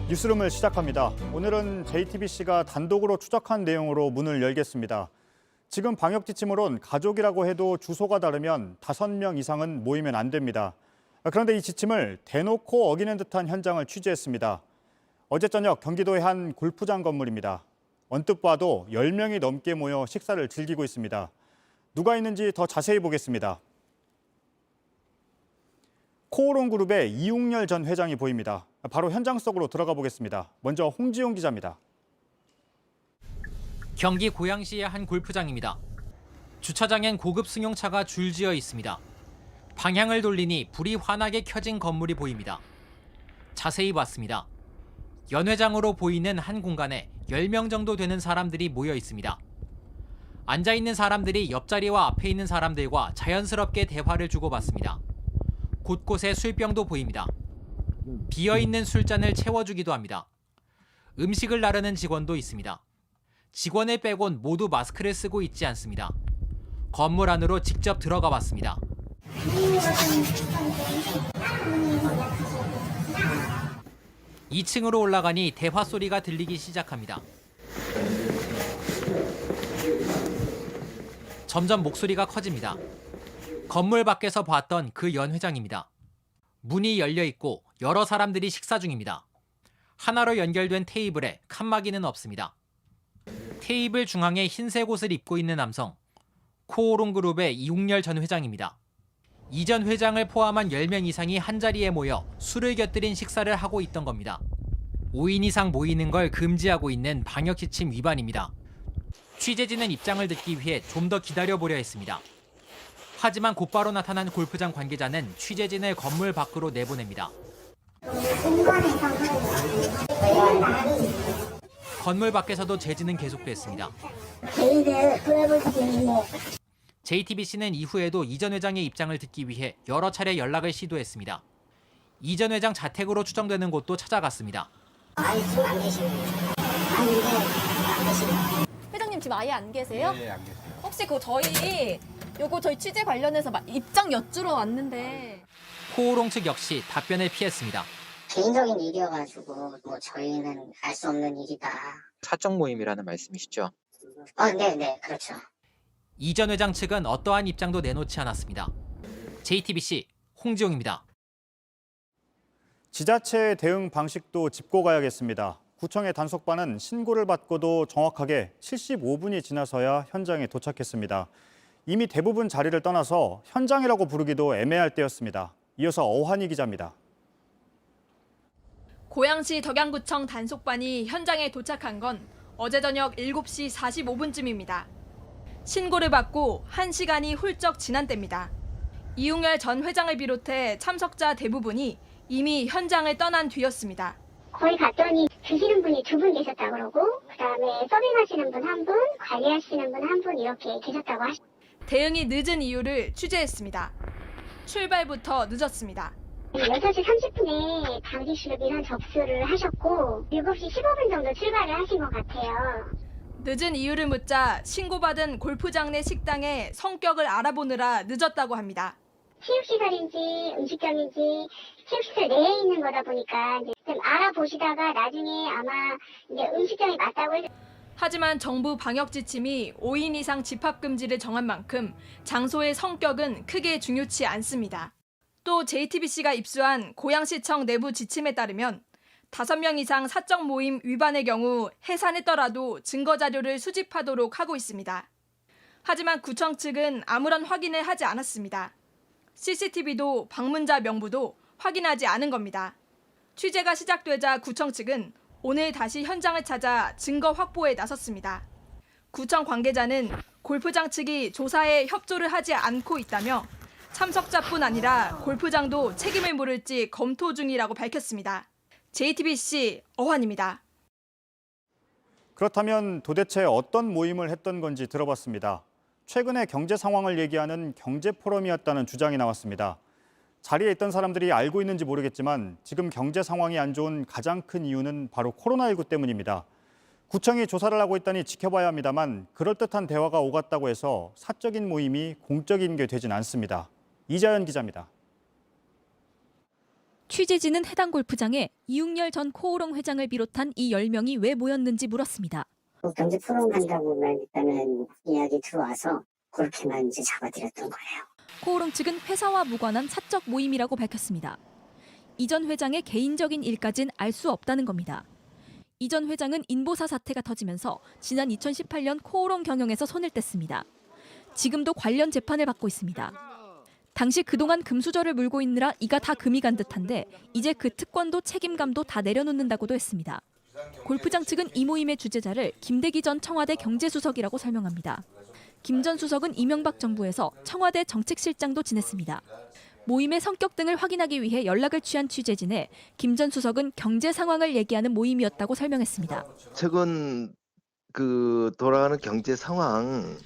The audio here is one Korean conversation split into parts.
뉴스룸을 시작합니다. 오늘은 JTBC가 단독으로 추적한 내용으로 문을 열겠습니다. 지금 방역 지침으론 가족이라고 해도 주소가 다르면 5명 이상은 모이면 안 됩니다. 그런데 이 지침을 대놓고 어기는 듯한 현장을 취재했습니다. 어제 저녁 경기도의 한 골프장 건물입니다. 언뜻 봐도 10명이 넘게 모여 식사를 즐기고 있습니다. 누가 있는지 더 자세히 보겠습니다. 코오롱 그룹의 이웅렬 전 회장이 보입니다. 바로 현장 속으로 들어가 보겠습니다. 먼저 홍지용 기자입니다. 경기 고양시의 한 골프장입니다. 주차장엔 고급 승용차가 줄지어 있습니다. 방향을 돌리니 불이 환하게 켜진 건물이 보입니다. 자세히 봤습니다. 연회장으로 보이는 한 공간에 10명 정도 되는 사람들이 모여 있습니다. 앉아있는 사람들이 옆자리와 앞에 있는 사람들과 자연스럽게 대화를 주고받습니다. 곳곳에 술병도 보입니다. 비어있는 술잔을 채워주기도 합니다. 음식을 나르는 직원도 있습니다. 직원을 빼곤 모두 마스크를 쓰고 있지 않습니다. 건물 안으로 직접 들어가 봤습니다. 2층으로 올라가니 대화 소리가 들리기 시작합니다. 점점 목소리가 커집니다. 건물 밖에서 봤던 그 연 회장입니다. 문이 열려 있고 여러 사람들이 식사 중입니다. 하나로 연결된 테이블에 칸막이는 없습니다. 테이블 중앙에 흰색 옷을 입고 있는 남성, 코오롱 그룹의 이웅렬 전 회장입니다. 이 전 회장을 포함한 10명 이상이 한자리에 모여 술을 곁들인 식사를 하고 있던 겁니다. 5인 이상 모이는 걸 금지하고 있는 방역 지침 위반입니다. 취재진은 입장을 듣기 위해 좀 더 기다려보려 했습니다. 하지만 곧바로 나타난 골프장 관계자는 취재진을 건물 밖으로 내보냅니다. 건물 밖에서도 제지는 계속됐습니다. JTBC는 이후에도 이 전 회장의 입장을 듣기 위해 여러 차례 연락을 시도했습니다. 이 전 회장 자택으로 추정되는 곳도 찾아갔습니다. 회장님 지금 아예 안 계세요? 네, 안 계세요. 혹시 저희 취재 관련해서 입장 여쭈러 왔는데 코오롱 측 역시 답변을 피했습니다. 개인적인 일이어가지고 저희는 알 수 없는 일이다. 사적 모임이라는 말씀이시죠? 네, 그렇죠. 이 전 회장 측은 어떠한 입장도 내놓지 않았습니다. JTBC 홍지용입니다. 지자체의 대응 방식도 짚고 가야겠습니다. 구청의 단속반은 신고를 받고도 정확하게 75분이 지나서야 현장에 도착했습니다. 이미 대부분 자리를 떠나서 현장이라고 부르기도 애매할 때였습니다. 이어서 어환희 기자입니다. 고양시 덕양구청 단속반이 현장에 도착한 건 어제 저녁 7시 45분쯤입니다. 신고를 받고 1시간이 훌쩍 지난 때입니다. 이웅렬 전 회장을 비롯해 참석자 대부분이 이미 현장을 떠난 뒤였습니다. 거기 갔더니 드시는 분이 2분 계셨다고 그러고 그다음에 서빙하시는 분 1분, 관리하시는 분 1분 이렇게 계셨다고 하시죠. 대응이 늦은 이유를 취재했습니다. 출발부터 늦었습니다. 6시 30분에 방지실 민원 접수를 하셨고 7시 15분 정도 출발을 하신 것 같아요. 늦은 이유를 묻자 신고받은 골프장 내 식당의 성격을 알아보느라 늦었다고 합니다. 체육시설인지 음식점인지 체육시설 내에 있는 거다 보니까 이제 좀 알아보시다가 나중에 아마 이제 음식점이 맞다고 해서. 하지만 정부 방역 지침이 5인 이상 집합 금지를 정한 만큼 장소의 성격은 크게 중요치 않습니다. 또 JTBC가 입수한 고양시청 내부 지침에 따르면 5명 이상 사적 모임 위반의 경우 해산했더라도 증거 자료를 수집하도록 하고 있습니다. 하지만 구청 측은 아무런 확인을 하지 않았습니다. CCTV도 방문자 명부도 확인하지 않은 겁니다. 취재가 시작되자 구청 측은 오늘 다시 현장을 찾아 증거 확보에 나섰습니다. 구청 관계자는 골프장 측이 조사에 협조를 하지 않고 있다며 참석자뿐 아니라 골프장도 책임을 물을지 검토 중이라고 밝혔습니다. JTBC 어환입니다. 그렇다면 도대체 어떤 모임을 했던 건지 들어봤습니다. 최근의 경제 상황을 얘기하는 경제 포럼이었다는 주장이 나왔습니다. 자리에 있던 사람들이 알고 있는지 모르겠지만 지금 경제 상황이 안 좋은 가장 큰 이유는 바로 코로나19 때문입니다. 구청이 조사를 하고 있다니 지켜봐야 합니다만 그럴듯한 대화가 오갔다고 해서 사적인 모임이 공적인 게 되진 않습니다. 이자연 기자입니다. 취재진은 해당 골프장에 이웅열 전 코오롱 회장을 비롯한 이 10명이 왜 모였는지 물었습니다. 경제 포럼 한다고 일단은 이야기 들어와서 그렇게만 이제 잡아들였던 거예요. 코오롱 측은 회사와 무관한 사적 모임이라고 밝혔습니다. 이 전 회장의 개인적인 일까진 알 수 없다는 겁니다. 이 전 회장은 인보사 사태가 터지면서 지난 2018년 코오롱 경영에서 손을 뗐습니다. 지금도 관련 재판을 받고 있습니다. 당시 그동안 금수저를 물고 있느라 이가 다 금이 간 듯한데 이제 그 특권도 책임감도 다 내려놓는다고도 했습니다. 골프장 측은 이 모임의 주재자를 김대기 전 청와대 경제수석이라고 설명합니다. 김 전 수석은 이명박 정부에서 청와대 정책실장도 지냈습니다. 모임의 성격 등을 확인하기 위해 연락을 취한 취재진에 김 전 수석은 경제 상황을 얘기하는 모임이었다고 설명했습니다. 최근 돌아가는 경제 상황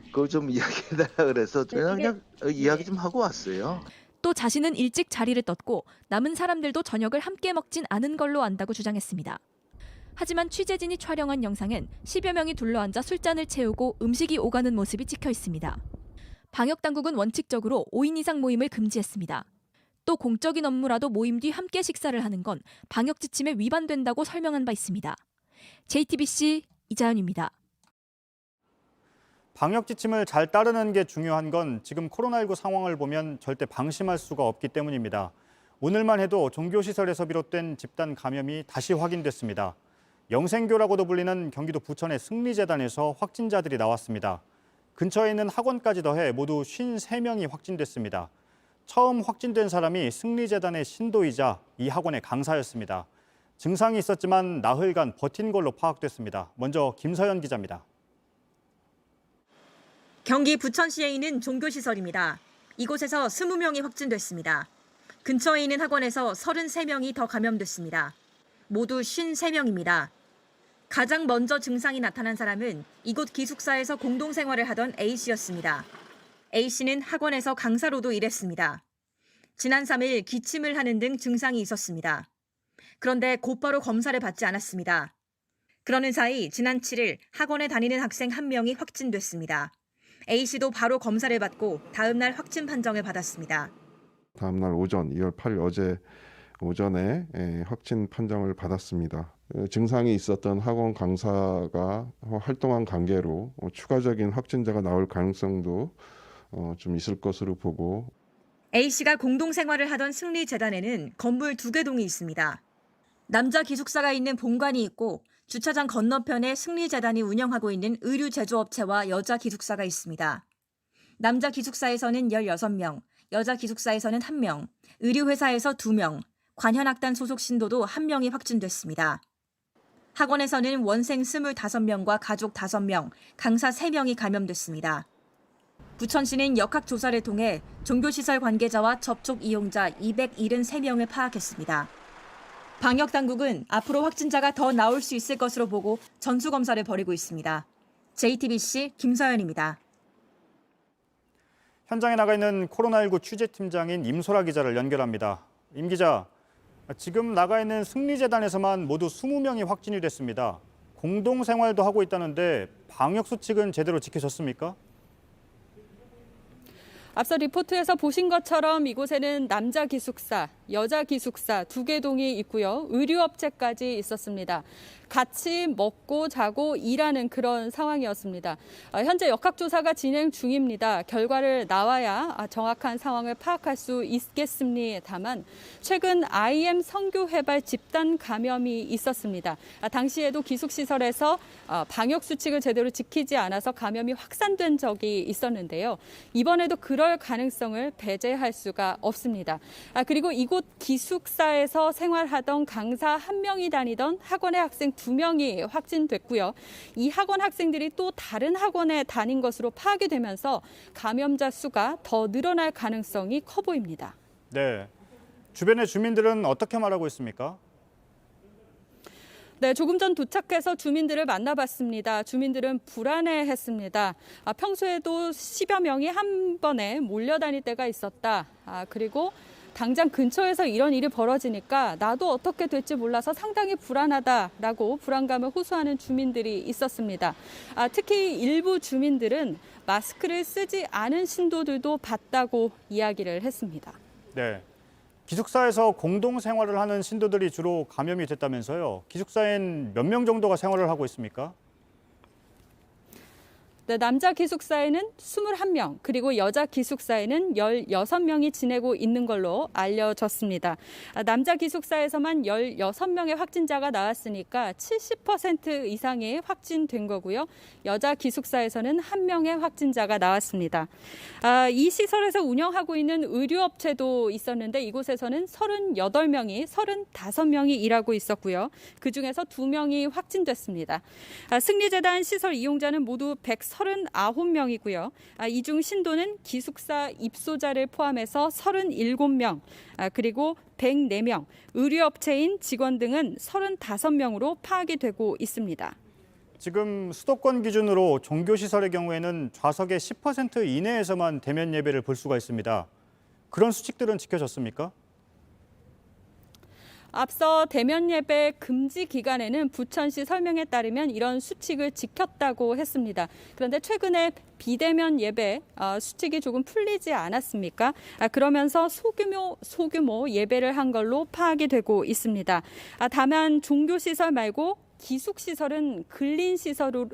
그걸 좀 이야기해달라 그래서 그냥 이야기 좀 하고 왔어요. 또 자신은 일찍 자리를 떴고 남은 사람들도 저녁을 함께 먹진 않은 걸로 안다고 주장했습니다. 하지만 취재진이 촬영한 영상엔 10여 명이 둘러앉아 술잔을 채우고 음식이 오가는 모습이 찍혀 있습니다. 방역당국은 원칙적으로 5인 이상 모임을 금지했습니다. 또 공적인 업무라도 모임 뒤 함께 식사를 하는 건 방역 지침에 위반된다고 설명한 바 있습니다. JTBC 이자연입니다. 방역 지침을 잘 따르는 게 중요한 건 지금 코로나19 상황을 보면 절대 방심할 수가 없기 때문입니다. 오늘만 해도 종교시설에서 비롯된 집단 감염이 다시 확인됐습니다. 영생교라고도 불리는 경기도 부천의 승리재단에서 확진자들이 나왔습니다. 근처에 있는 학원까지 더해 모두 53명이 확진됐습니다. 처음 확진된 사람이 승리재단의 신도이자 이 학원의 강사였습니다. 증상이 있었지만 나흘간 버틴 걸로 파악됐습니다. 먼저 김서연 기자입니다. 경기 부천시에 있는 종교시설입니다. 이곳에서 20명이 확진됐습니다. 근처에 있는 학원에서 33명이 더 감염됐습니다. 모두 53명입니다. 가장 먼저 증상이 나타난 사람은 이곳 기숙사에서 공동생활을 하던 A씨였습니다. A씨는 학원에서 강사로도 일했습니다. 지난 3일 기침을 하는 등 증상이 있었습니다. 그런데 곧바로 검사를 받지 않았습니다. 그러는 사이 지난 7일 학원에 다니는 학생 1명이 확진됐습니다. A씨도 바로 검사를 받고 다음 날 확진 판정을 받았습니다. 다음 날 오전 2월 8일 어제 오전에 확진 판정을 받았습니다. 증상이 있었던 학원 강사가 활동한 관계로 추가적인 확진자가 나올 가능성도 좀 있을 것으로 보고 A씨가 공동생활을 하던 승리재단에는 건물 2개 동이 있습니다. 남자 기숙사가 있는 본관이 있고 주차장 건너편에 승리재단이 운영하고 있는 의류 제조업체와 여자 기숙사가 있습니다. 남자 기숙사에서는 16명, 여자 기숙사에서는 1명, 의류회사에서 2명, 관현악단 소속 신도도 1명이 확진됐습니다. 학원에서는 원생 25명과 가족 5명, 강사 3명이 감염됐습니다. 부천시는 역학조사를 통해 종교시설 관계자와 접촉 이용자 273명을 파악했습니다. 방역당국은 앞으로 확진자가 더 나올 수 있을 것으로 보고 전수검사를 벌이고 있습니다. JTBC 김서연입니다. 현장에 나가 있는 코로나19 취재팀장인 임소라 기자를 연결합니다. 임 기자, 지금 나가 있는 승리재단에서만 모두 20명이 확진이 됐습니다. 공동생활도 하고 있다는데 방역수칙은 제대로 지켜졌습니까? 앞서 리포트에서 보신 것처럼 이곳에는 남자 기숙사, 여자 기숙사 2개 동이 있고요. 의류업체까지 있었습니다. 같이 먹고 자고 일하는 그런 상황이었습니다. 현재 역학조사가 진행 중입니다. 결과를 나와야 정확한 상황을 파악할 수 있겠습니다만 최근 IM 성교 회발 집단 감염이 있었습니다. 당시에도 기숙시설에서 방역수칙을 제대로 지키지 않아서 감염이 확산된 적이 있었는데요. 이번에도 그럴 가능성을 배제할 수가 없습니다. 그리고 이곳 기숙사에서 생활하던 강사 1명이 다니던 학원의 학생 2명이 확진됐고요. 이 학원 학생들이 또 다른 학원에 다닌 것으로 파악이 되면서 감염자 수가 더 늘어날 가능성이 커 보입니다. 네, 주변의 주민들은 어떻게 말하고 있습니까? 네, 조금 전 도착해서 주민들을 만나봤습니다. 주민들은 불안해했습니다. 평소에도 10여 명이 한 번에 몰려다닐 때가 있었다. 그리고 당장 근처에서 이런 일이 벌어지니까 나도 어떻게 될지 몰라서 상당히 불안하다라고 불안감을 호소하는 주민들이 있었습니다. 특히 일부 주민들은 마스크를 쓰지 않은 신도들도 봤다고 이야기를 했습니다. 네, 기숙사에서 공동 생활을 하는 신도들이 주로 감염이 됐다면서요. 기숙사엔 몇 명 정도가 생활을 하고 있습니까? 네, 남자 기숙사에는 21명, 그리고 여자 기숙사에는 16명이 지내고 있는 걸로 알려졌습니다. 남자 기숙사에서만 16명의 확진자가 나왔으니까 70% 이상이 확진된 거고요. 여자 기숙사에서는 1명의 확진자가 나왔습니다. 이 시설에서 운영하고 있는 의료업체도 있었는데 이곳에서는 38명이 35명이 일하고 있었고요. 그중에서 2명이 확진됐습니다. 승리재단 시설 이용자는 모두 139명이고요. 이 중 신도는 기숙사 입소자를 포함해서 37명, 그리고 104명, 의료업체인 직원 등은 35명으로 파악이 되고 있습니다. 지금 수도권 기준으로 종교시설의 경우에는 좌석의 10% 이내에서만 대면 예배를 볼 수가 있습니다. 그런 수칙들은 지켜졌습니까? 앞서 대면 예배 금지 기간에는 부천시 설명에 따르면 이런 수칙을 지켰다고 했습니다. 그런데 최근에 비대면 예배 수칙이 조금 풀리지 않았습니까? 그러면서 소규모 예배를 한 걸로 파악이 되고 있습니다. 다만 종교시설 말고 기숙시설은 근린시설로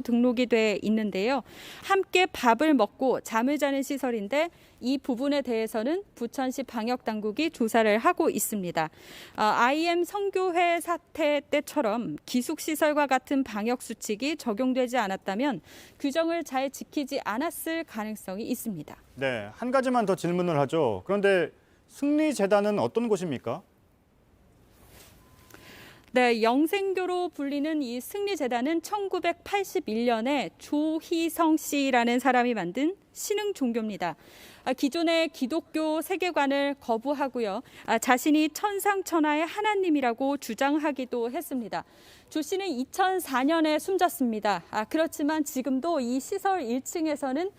등록이 돼 있는데요. 함께 밥을 먹고 잠을 자는 시설인데 이 부분에 대해서는 부천시 방역당국이 조사를 하고 있습니다. IM 성교회 사태 때처럼 기숙시설과 같은 방역수칙이 적용되지 않았다면 규정을 잘 지키지 않았을 가능성이 있습니다. 네, 한 가지만 더 질문을 하죠. 그런데 승리재단은 어떤 곳입니까? 네, 영생교로 불리는 이 승리재단은 1981년에 조희성 씨라는 사람이 만든 신흥 종교입니다. 기존의 기독교 세계관을 거부하고요. 자신이 천상천하의 하나님이라고 주장하기도 했습니다. 조 씨는 2004년에 숨졌습니다. 그렇지만 지금도 이 시설 1층에서는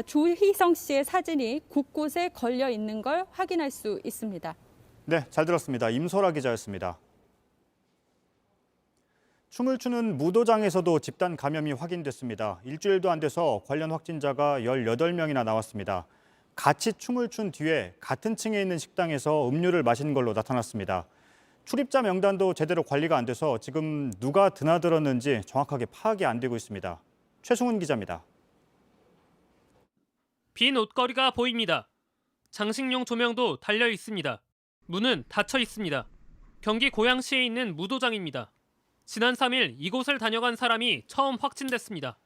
조희성 씨의 사진이 곳곳에 걸려 있는 걸 확인할 수 있습니다. 네, 잘 들었습니다. 임소라 기자였습니다. 춤을 추는 무도장에서도 집단 감염이 확인됐습니다. 일주일도 안 돼서 관련 확진자가 18명이나 나왔습니다. 같이 춤을 춘 뒤에 같은 층에 있는 식당에서 음료를 마신 걸로 나타났습니다. 출입자 명단도 제대로 관리가 안 돼서 지금 누가 드나들었는지 정확하게 파악이 안 되고 있습니다. 최승훈 기자입니다. 빈 옷걸이가 보입니다. 장식용 조명도 달려 있습니다. 문은 닫혀 있습니다. 경기 고양시에 있는 무도장입니다. 지난 3일 이곳을 다녀간 사람이 처음 확진됐습니다.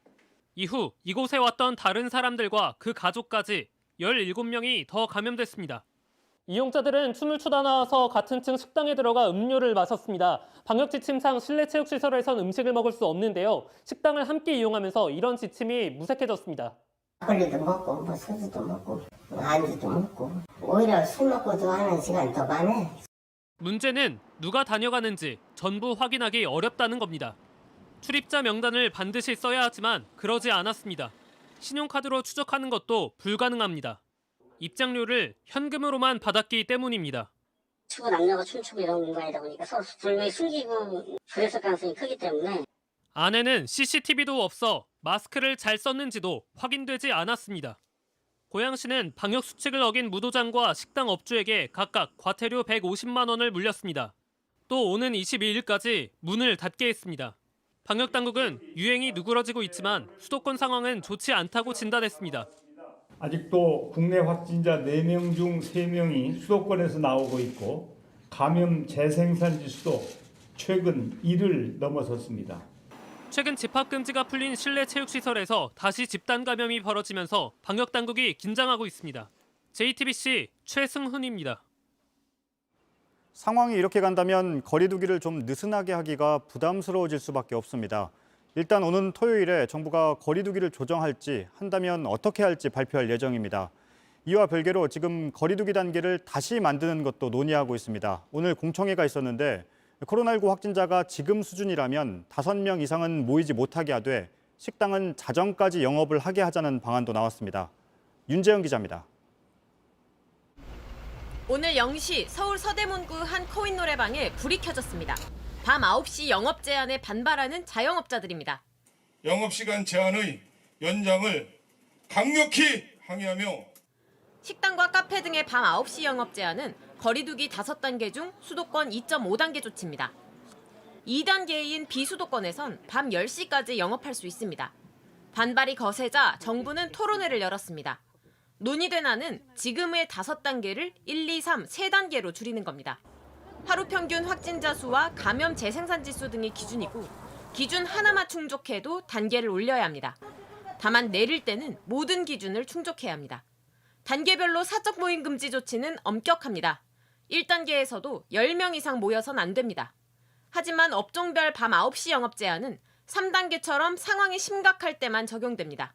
이후 이곳에 왔던 다른 사람들과 그 가족까지 17명이 더 감염됐습니다. 이용자들은 춤을 추다 나와서 같은 층 식당에 들어가 음료를 마셨습니다. 방역 지침상 실내 체육시설에선 음식을 먹을 수 없는데요. 식당을 함께 이용하면서 이런 지침이 무색해졌습니다. 막걸리도 먹고 뭐 소주도 먹고 안주도 먹고 오히려 술 먹고 좋아하는 시간 더 많네. 문제는 누가 다녀가는지 전부 확인하기 어렵다는 겁니다. 출입자 명단을 반드시 써야 하지만 그러지 않았습니다. 신용카드로 추적하는 것도 불가능합니다. 입장료를 현금으로만 받았기 때문입니다. 추고 남녀가 춤추고 이런 공간이다 보니까 서로 분명히 숨기고 그랬을 가능성이 크기 때문에 안에는 CCTV도 없어 마스크를 잘 썼는지도 확인되지 않았습니다. 고양시는 방역수칙을 어긴 무도장과 식당 업주에게 각각 과태료 150만 원을 물렸습니다. 또 오는 22일까지 문을 닫게 했습니다. 방역당국은 유행이 누그러지고 있지만 수도권 상황은 좋지 않다고 진단했습니다. 아직도 국내 확진자 4명 중 3명이 수도권에서 나오고 있고 감염 재생산 지수도 최근 1을 넘어섰습니다. 최근 집합금지가 풀린 실내 체육시설에서 다시 집단 감염이 벌어지면서 방역당국이 긴장하고 있습니다. JTBC 최승훈입니다. 상황이 이렇게 간다면 거리 두기를 좀 느슨하게 하기가 부담스러워질 수밖에 없습니다. 일단 오는 토요일에 정부가 거리 두기를 조정할지 한다면 어떻게 할지 발표할 예정입니다. 이와 별개로 지금 거리 두기 단계를 다시 만드는 것도 논의하고 있습니다. 오늘 공청회가 있었는데 코로나19 확진자가 지금 수준이라면 5명 이상은 모이지 못하게 하되 식당은 자정까지 영업을 하게 하자는 방안도 나왔습니다. 윤재영 기자입니다. 오늘 0시 서울 서대문구 한 코인 노래방에 불이 켜졌습니다. 밤 9시 영업 제한에 반발하는 자영업자들입니다. 영업시간 제한의 연장을 강력히 항의하며 식당과 카페 등의 밤 9시 영업 제한은 거리두기 5단계 중 수도권 2.5단계 조치입니다. 2단계인 비수도권에선 밤 10시까지 영업할 수 있습니다. 반발이 거세자 정부는 토론회를 열었습니다. 논의된 안은 지금의 5단계를 1, 2, 3, 3단계로 줄이는 겁니다. 하루 평균 확진자 수와 감염 재생산 지수 등이 기준이고 기준 하나만 충족해도 단계를 올려야 합니다. 다만 내릴 때는 모든 기준을 충족해야 합니다. 단계별로 사적 모임 금지 조치는 엄격합니다. 1단계에서도 10명 이상 모여선 안 됩니다. 하지만 업종별 밤 9시 영업 제한은 3단계처럼 상황이 심각할 때만 적용됩니다.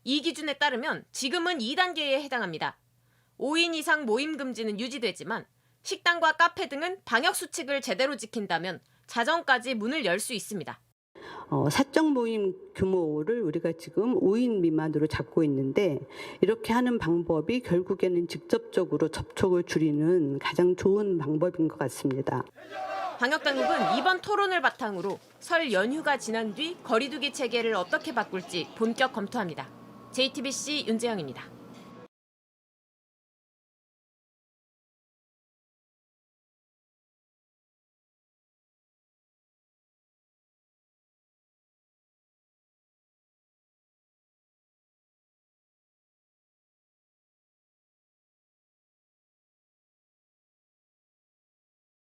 이 기준에 따르면 지금은 2단계에 해당합니다. 5인 이상 모임 금지는 유지되지만 식당과 카페 등은 방역 수칙을 제대로 지킨다면 자정까지 문을 열 수 있습니다. 사적 모임 규모를 우리가 지금 5인 미만으로 잡고 있는데 이렇게 하는 방법이 결국에는 직접적으로 접촉을 줄이는 가장 좋은 방법인 것 같습니다. 방역당국은 이번 토론을 바탕으로 설 연휴가 지난 뒤 거리두기 체계를 어떻게 바꿀지 본격 검토합니다. JTBC 윤재영입니다.